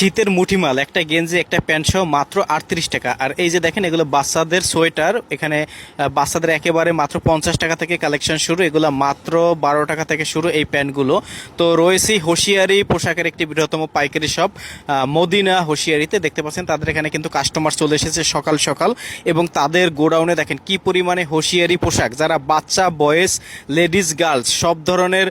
শীতের মুঠিমাল একটা গেঞ্জি একটা প্যান্ট সহ মাত্র 38 টাকা। আর এই যে দেখেন এগুলো বাচ্চাদের সোয়েটার, এখানে বাচ্চাদের একেবারে মাত্র 50 টাকা থেকে কালেকশন শুরু, এগুলো মাত্র 12 টাকা থেকে শুরু এই প্যান্টগুলো। তো রয়েছে হোশিয়ারি পোশাকের একটি বৃহত্তম পাইকারি শপ মদিনা হোশিয়ারিতে। দেখতে পাচ্ছেন তাদের এখানে কিন্তু কাস্টমার চলে এসেছে সকাল সকাল, এবং তাদের গোডাউনে দেখেন কি পরিমাণে হোশিয়ারি পোশাক, যারা বাচ্চা বয়েজ লেডিস গার্লস সব ধরনের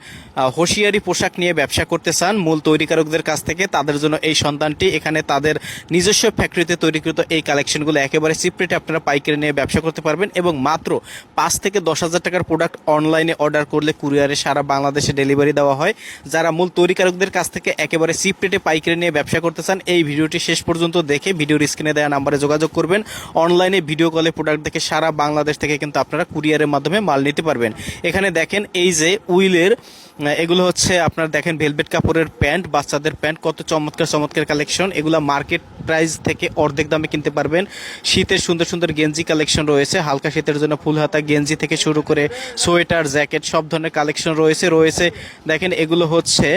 হোশিয়ারি পোশাক নিয়ে ব্যবসা করতে চান মূল তৈরিকারকদের কাছ থেকে, তাদের জন্য এই সন্ধানটি। এখানে তাদের নিজস্ব ফ্যাক্টরিতে তৈরিকৃত এই কালেকশনগুলো একেবারে চিপ রেটে আপনারা পাইকারি নিয়ে ব্যবসা করতে পারবেন, এবং মাত্র 5 থেকে 10,000 টাকার প্রোডাক্ট অনলাইনে অর্ডার করলে কুরিয়ারে সারা বাংলাদেশে ডেলিভারি দেওয়া হয়। যারা মূল তৈরিকারকদের কাছ থেকে একেবারে চিপ রেটে পাইকারি নিয়ে ব্যবসা করতে চান, এই ভিডিওটি শেষ পর্যন্ত দেখে ভিডিওর স্ক্রিনে দেওয়া নাম্বারে যোগাযোগ করবেন। অনলাইনে ভিডিও কলে প্রোডাক্ট দেখে সারা বাংলাদেশ থেকে কিন্তু আপনারা কুরিয়ারের মাধ্যমে মাল নিতে পারবেন। এখানে দেখেন এই যে উইলের এগুলো হচ্ছে আপনার দেখেন ভেলভেট কাপড়ের প্যান্ট, বাচ্চাদের প্যান্ট, কত চমৎকার চমৎকার কালেকশন। এগুলো মার্কেট প্রাইস থেকে অর্ধেক দামে কিনতে পারবেন। শীতের সুন্দর সুন্দর গেঞ্জি কালেকশন রয়েছে, হালকা শীতের জন্য ফুল হাতা গেঞ্জি থেকে শুরু করে সোয়েটার জ্যাকেট সব ধরনের কালেকশন রয়েছে। দেখেন এগুলো হচ্ছে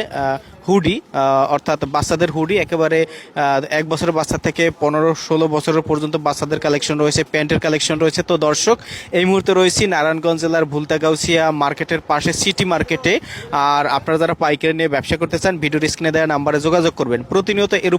হুডি, অর্থাৎ বাচ্চাদের হুডি, একেবারে 1 বছরের বাচ্চা থেকে 15-16 বছরের পর্যন্ত বাচ্চাদের কালেকশন রয়েছে, প্যান্টের কালেকশন রয়েছে। তো দর্শক, এই মুহূর্তে রয়েছি নারায়ণগঞ্জ জেলার ভুলতাগাউসিয়া মার্কেটের পাশে সিটি মার্কেটে। আর আপনারা যারা পাইকারি নিয়ে ব্যবসা করতে চান ভিডিওর স্ক্রিনে দেওয়া নাম্বারে যোগাযোগ করবেন। প্রতিনিয়ত এর